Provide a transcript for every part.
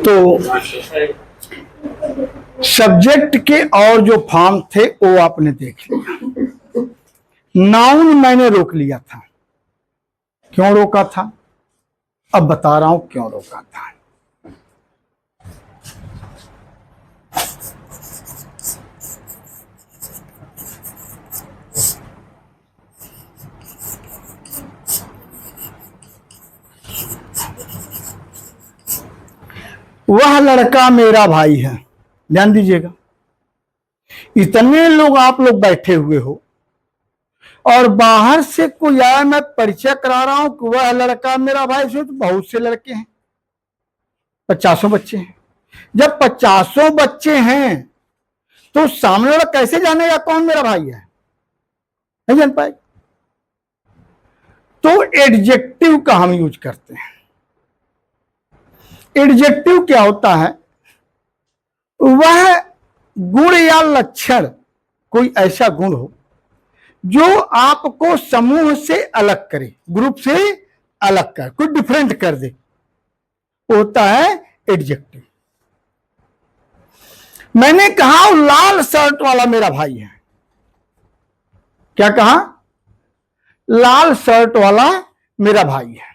तो सब्जेक्ट के और जो फॉर्म थे वो आपने देख लिया। नाउन मैंने रोक लिया था। क्यों रोका था? अब बता रहा हूं क्यों रोका था। वह लड़का मेरा भाई है। ध्यान दीजिएगा, इतने लोग आप लोग बैठे हुए हो और बाहर से कोई आया, मैं परिचय करा रहा हूं कि वह लड़का मेरा भाई। से तो बहुत से लड़के हैं, 50 बच्चे हैं। जब 50 बच्चे हैं तो सामने वाला कैसे जानेगा कौन मेरा भाई है? नहीं जान पाएगा। तो एडजेक्टिव का हम यूज करते हैं। एडजेक्टिव क्या होता है? वह गुण या लक्षण, कोई ऐसा गुण हो जो आपको समूह से अलग करे, ग्रुप से अलग कर, कुछ डिफरेंट कर दे, होता है एडजेक्टिव। मैंने कहा लाल शर्ट वाला मेरा भाई है। क्या कहा? लाल शर्ट वाला मेरा भाई है।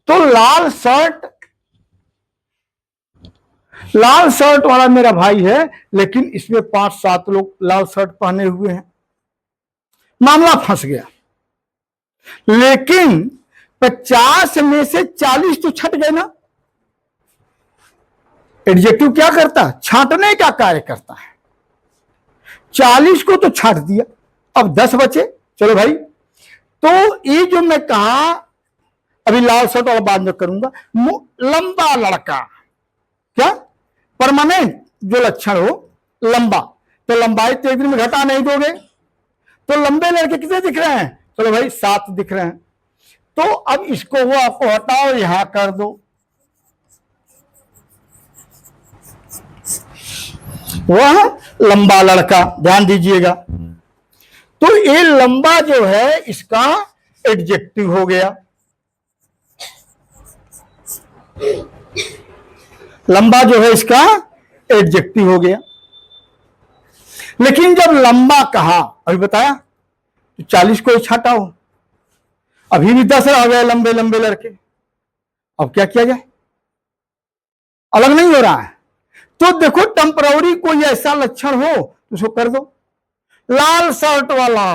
तो लाल शर्ट वाला मेरा भाई है, लेकिन इसमें 5-7 लोग लाल शर्ट पहने हुए हैं। मामला फंस गया। लेकिन 50 में से 40 तो छट गए ना। एडजेक्टिव क्या करता है? छांटने का कार्य करता है। 40 को तो छांट दिया, अब 10 बचे। चलो भाई, तो ये जो मैं कहा अभी लाल शर्ट वाला बाद में करूंगा, लंबा लड़का, क्या परमानेंट जो लक्षण हो, लंबा, तो लंबाई तो एक दिन में घटा नहीं दोगे। तो लंबे लड़के कितने दिख रहे हैं? चलो भाई 7 दिख रहे हैं। तो अब इसको वो आपको हटाओ, यहां कर दो। वह लंबा लड़का, ध्यान दीजिएगा। तो ये लंबा जो है इसका एडजेक्टिव हो गया। लंबा जो है इसका एडजेक्टिव हो गया। लेकिन जब लंबा कहा, अभी बताया, तो 40 को छाटा हो, अभी भी 10 रह गए लंबे लंबे लड़के। अब क्या किया जाए? अलग नहीं हो रहा है। तो देखो, टेम्पररी कोई ऐसा लक्षण हो तो उसको कर दो, लाल शर्ट वाला।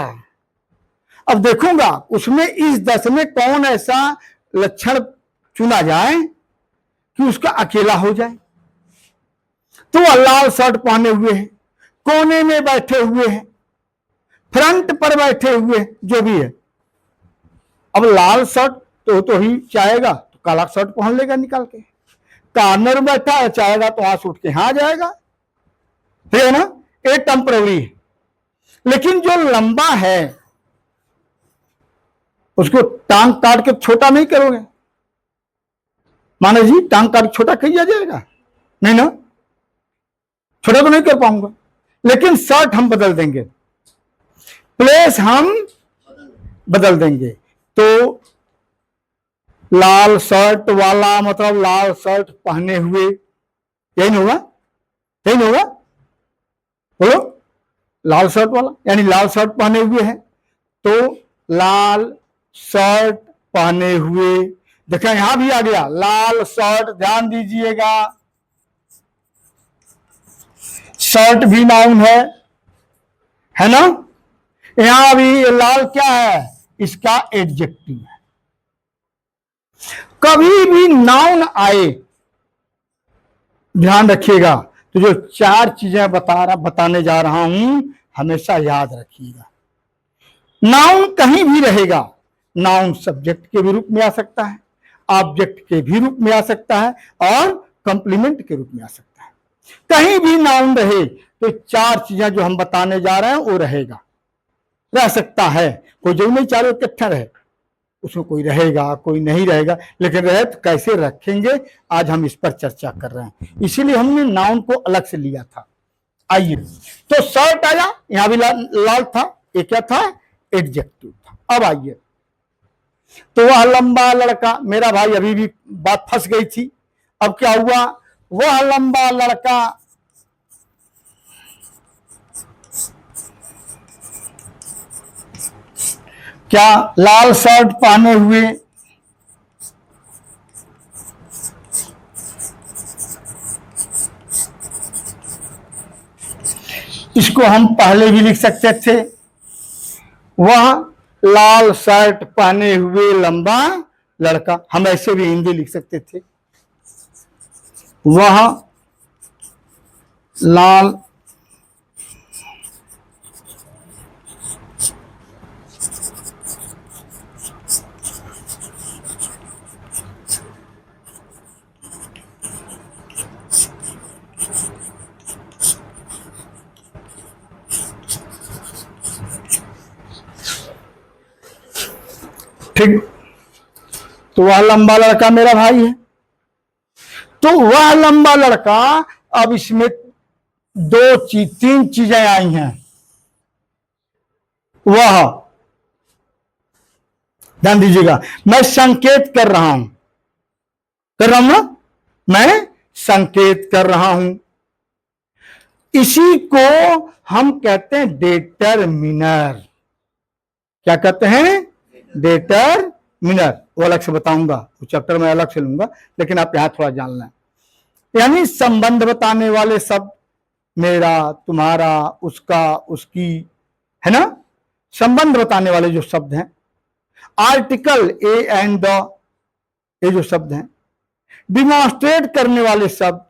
अब देखूंगा उसमें इस 10 में कौन ऐसा लक्षण चुना जाए कि उसका अकेला हो जाए। तो लाल शर्ट पहने हुए हैं, कोने में बैठे हुए हैं, फ्रंट पर बैठे हुए हैं, जो भी है। अब लाल शर्ट तो ही चाहेगा तो काला शर्ट पहन लेगा निकाल के। कॉर्नर में बैठा है, चाहेगा तो वहां से उठ के यहां जाएगा, ठीक है ना। एक टेम्पररी है। लेकिन जो लंबा है उसको टांग काट के छोटा नहीं करोगे। माने जी टांग काट छोटा किया जाएगा? नहीं ना, छोटा तो नहीं कर पाऊंगा। लेकिन शर्ट हम बदल देंगे, प्लेस हम बदल देंगे। तो लाल शर्ट वाला मतलब लाल शर्ट पहने हुए, यही नहीं होगा? यही नहीं होगा? बोलो, लाल शर्ट वाला यानी लाल शर्ट पहने हुए हैं। तो लाल शर्ट पहने हुए, देखा यहां भी आ गया लाल शर्ट। ध्यान दीजिएगा, शर्ट भी नाउन है ना। यहां भी लाल क्या है? इसका एडजेक्टिव है। कभी भी नाउन आए, ध्यान रखिएगा, तो जो 4 चीजें बताने जा रहा हूं हमेशा याद रखिएगा। नाउन कहीं भी रहेगा। नाउन सब्जेक्ट के भी रूप में आ सकता है, ऑब्जेक्ट के भी रूप में आ सकता है, और कंप्लीमेंट के रूप में आ सकता है। कहीं भी नाउन रहे तो 4 चीजें जो हम बताने जा रहे हैं वो रहेगा, रह सकता है। कोई जरूर नहीं चारों इकट्ठा रहे, उसमें कोई रहेगा कोई नहीं रहेगा। लेकिन रहे तो कैसे रखेंगे, आज हम इस पर चर्चा कर रहे हैं। इसीलिए हमने नाउन को अलग से लिया था। आइए, तो शर्ट आया, यहां भी लाल था, ये क्या था? एडजेक्टिव था। अब आइए, तो वह लंबा लड़का मेरा भाई, अभी भी बात फंस गई थी। अब क्या हुआ? वह लंबा लड़का क्या लाल शर्ट पहने हुए इसको हम पहले भी लिख सकते थे, वह लाल शर्ट पहने हुए लंबा लड़का, हम ऐसे भी हिंदी लिख सकते थे, वह लाल ठीक, तो वह लंबा लड़का मेरा भाई है। तो वह लंबा लड़का, अब इसमें तीन चीजें आई हैं। वह, ध्यान दीजिएगा, मैं संकेत कर रहा हूं ना, मैं संकेत कर रहा हूं। इसी को हम कहते हैं डेटरमिनर। क्या कहते हैं? डेटरमिनर। वो अलग से बताऊंगा, वो चैप्टर में अलग से लूंगा, लेकिन आप यहां थोड़ा जान लें। यानी संबंध बताने वाले शब्द, मेरा, तुम्हारा, उसका, उसकी, है ना, संबंध बताने वाले जो शब्द हैं, आर्टिकल ए एंड द, ये जो शब्द हैं, डिमॉन्स्ट्रेट करने वाले शब्द,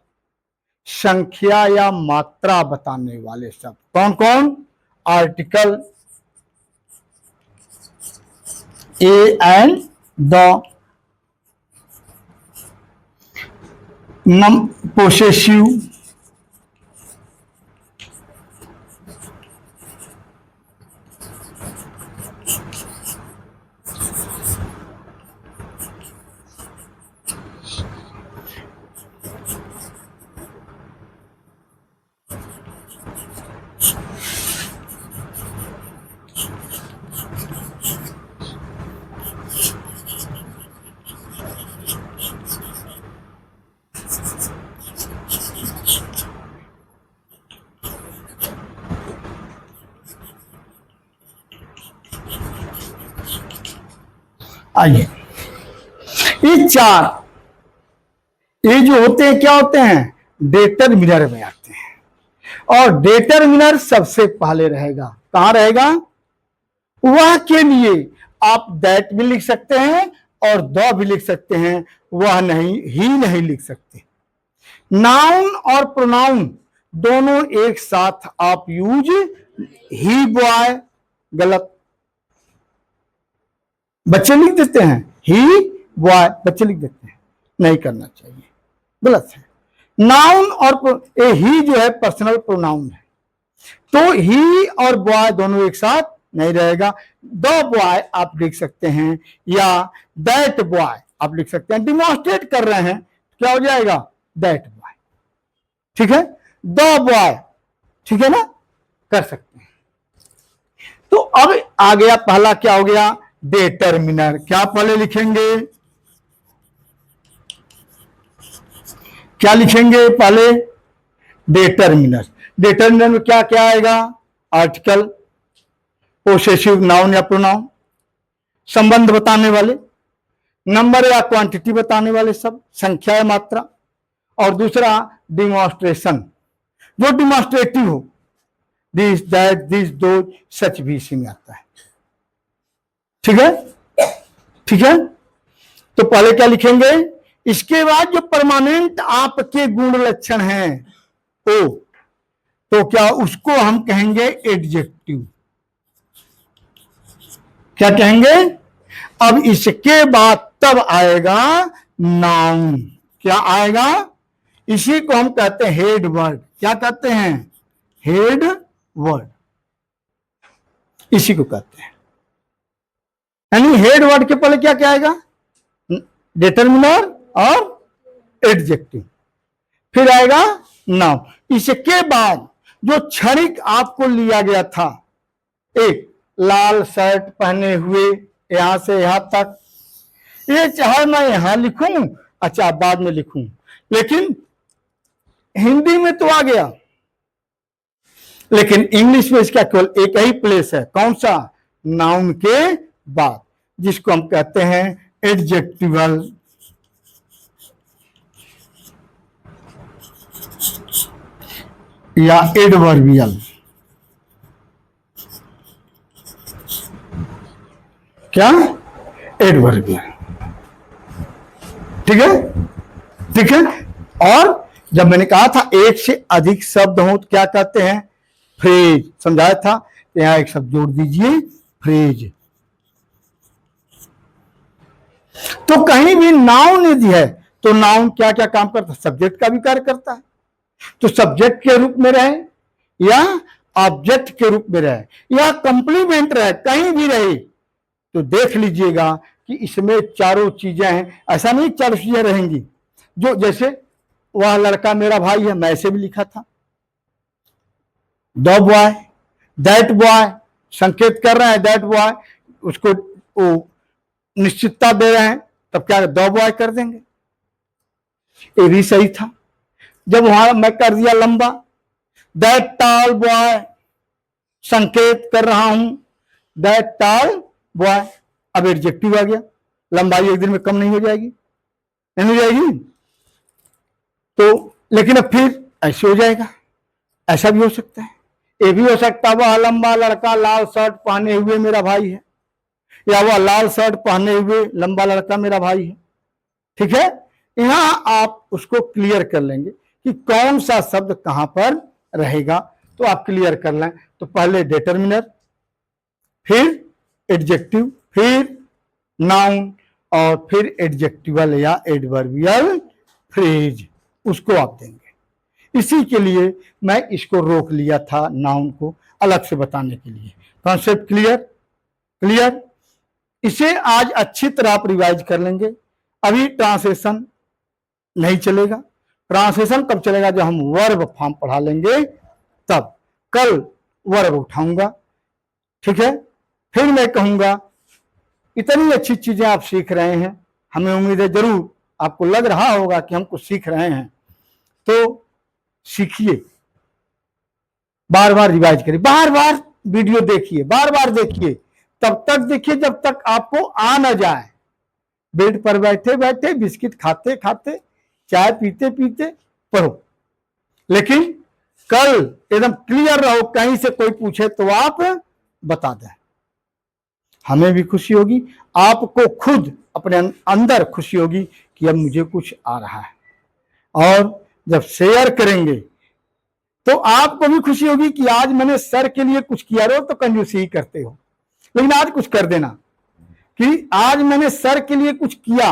संख्या या मात्रा बताने वाले शब्द। कौन कौन? Article A and the, possessive, आइए, ये चार, ये जो होते हैं क्या होते हैं? डेटरमिनर में आते हैं। और डेटरमिनर सबसे पहले रहेगा, कहां रहेगा? वह के लिए आप दैट भी लिख सकते हैं और द भी लिख सकते हैं, वह नहीं, ही नहीं लिख सकते। नाउन और प्रोनाउन दोनों एक साथ आप यूज, ही बॉय, गलत, बच्चे लिख देते हैं, ही बॉय बच्चे लिख देते हैं, नहीं करना चाहिए, गलत है। नाउन और ही जो है पर्सनल प्रोनाउन है, तो ही और बॉय दोनों एक साथ नहीं रहेगा। द बॉय आप लिख सकते हैं या दैट बॉय आप लिख सकते हैं। डिमॉन्स्ट्रेट कर रहे हैं, क्या हो जाएगा? दैट बॉय, ठीक है, द बॉय, ठीक है ना, कर सकते हैं। तो अब आ गया पहला, क्या हो गया? डेटरमिनर। क्या पहले लिखेंगे? क्या लिखेंगे पहले? डेटरमिनर। डेटरमिनर में क्या क्या आएगा? आर्टिकल, पोसेसिव, नाउन या प्रोनाउन, संबंध बताने वाले, नंबर या क्वांटिटी बताने वाले सब, संख्या या मात्रा, और दूसरा डिमॉन्स्ट्रेशन, जो डिमॉन्स्ट्रेटिव हो, दिस, दैट, दिस, दो, सच भी इसी में आता है। ठीक है, ठीक है। तो पहले क्या लिखेंगे? इसके बाद जो परमानेंट आपके गुण लक्षण हैं, तो क्या उसको हम कहेंगे एडजेक्टिव। क्या कहेंगे? अब इसके बाद तब आएगा नाउन। क्या आएगा? इसी को हम कहते हैं हेड वर्ड। क्या कहते हैं? हेड वर्ड, इसी को कहते हैं। यानी हेड वर्ड के पहले क्या क्या आएगा? डिटरमिनर और एडजेक्टिव, फिर आएगा नाउन। इसके बाद जो क्षणिक आपको लिया गया था, एक लाल शर्ट पहने हुए, यहां से यहां तक, ये चाहे मैं यहां लिखूं, अच्छा बाद में लिखूं, लेकिन हिंदी में तो आ गया, लेकिन इंग्लिश में इसका केवल एक ही प्लेस है। कौन सा? नाउन के बाद, जिसको हम कहते हैं एडजेक्टिवल या एडवर्बियल। क्या? एडवर्बियल। ठीक है, ठीक है। और जब मैंने कहा था एक से अधिक शब्द हो तो क्या कहते हैं? फ्रेज। समझाया था, यहां एक शब्द जोड़ दीजिए, फ्रेज। तो कहीं भी नाउन यदि है तो नाउन क्या क्या काम करता है? सब्जेक्ट का भी कार्य करता है। तो सब्जेक्ट के रूप में रहे या ऑब्जेक्ट के रूप में रहे या कंप्लीमेंट रहे, कहीं भी रहे, तो देख लीजिएगा कि इसमें चारों चीजें हैं। ऐसा नहीं चारों चीजें रहेंगी, जो जैसे वह लड़का मेरा भाई है, मैं ऐसे भी लिखा था, द बॉय, दैट बॉय, संकेत कर रहे हैं दैट बॉय, उसको वो निश्चितता दे रहे हैं, तब क्या द बॉय कर देंगे। ये भी सही था। जब वहां मैं कर दिया लंबा, दैट टॉल बॉय, संकेत कर रहा हूं दैट टॉल बॉय, अब एडजेक्टिव आ गया। लंबाई एक दिन में कम नहीं हो जाएगी, नहीं हो जाएगी। तो लेकिन अब फिर ऐसे हो जाएगा, ऐसा भी हो सकता है, ये भी हो सकता है वह लंबा लड़का लाल शर्ट पहने हुए मेरा भाई है, या वह लाल शर्ट पहने हुए लंबा लड़का मेरा भाई है। ठीक है, यहां आप उसको क्लियर कर लेंगे कि कौन सा शब्द कहां पर रहेगा, तो आप क्लियर कर लें। तो पहले डिटरमिनर, फिर एडजेक्टिव, फिर नाउन, और फिर एडजेक्टिवल या एडवर्बियल फ्रेज, उसको आप देंगे। इसी के लिए मैं इसको रोक लिया था, नाउन को अलग से बताने के लिए। Concept clear? क्लियर। इसे आज अच्छी तरह आप रिवाइज कर लेंगे। अभी ट्रांसलेशन नहीं चलेगा। ट्रांसलेशन कब चलेगा? जब हम वर्ब फॉर्म पढ़ा लेंगे तब। कल वर्ब उठाऊंगा, ठीक है। फिर मैं कहूंगा इतनी अच्छी चीजें आप सीख रहे हैं, हमें उम्मीद है जरूर आपको लग रहा होगा कि हम कुछ सीख रहे हैं, तो सीखिए, बार बार रिवाइज करिए, बार बार वीडियो देखिए, बार बार देखिए, तब तक देखिए जब तक आपको आ न जाए। बेड पर बैठे बैठे, बिस्किट खाते खाते, चाय पीते पीते पढ़ो, लेकिन कल एकदम क्लियर रहो, कहीं से कोई पूछे तो आप बता दें। हमें भी खुशी होगी, आपको खुद अपने अंदर खुशी होगी कि अब मुझे कुछ आ रहा है। और जब शेयर करेंगे तो आपको भी खुशी होगी कि आज मैंने सर के लिए कुछ किया। रो तो कंजूसी ही करते हो, लेकिन आज कुछ कर देना कि आज मैंने सर के लिए कुछ किया,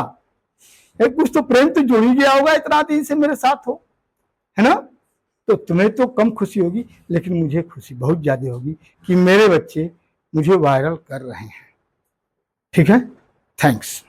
कुछ तो प्रेम तो जुड़ ही गया होगा, इतना दिन से मेरे साथ हो, है ना। तो तुम्हें तो कम खुशी होगी, लेकिन मुझे खुशी बहुत ज्यादा होगी कि मेरे बच्चे मुझे वायरल कर रहे हैं। ठीक है, थैंक्स।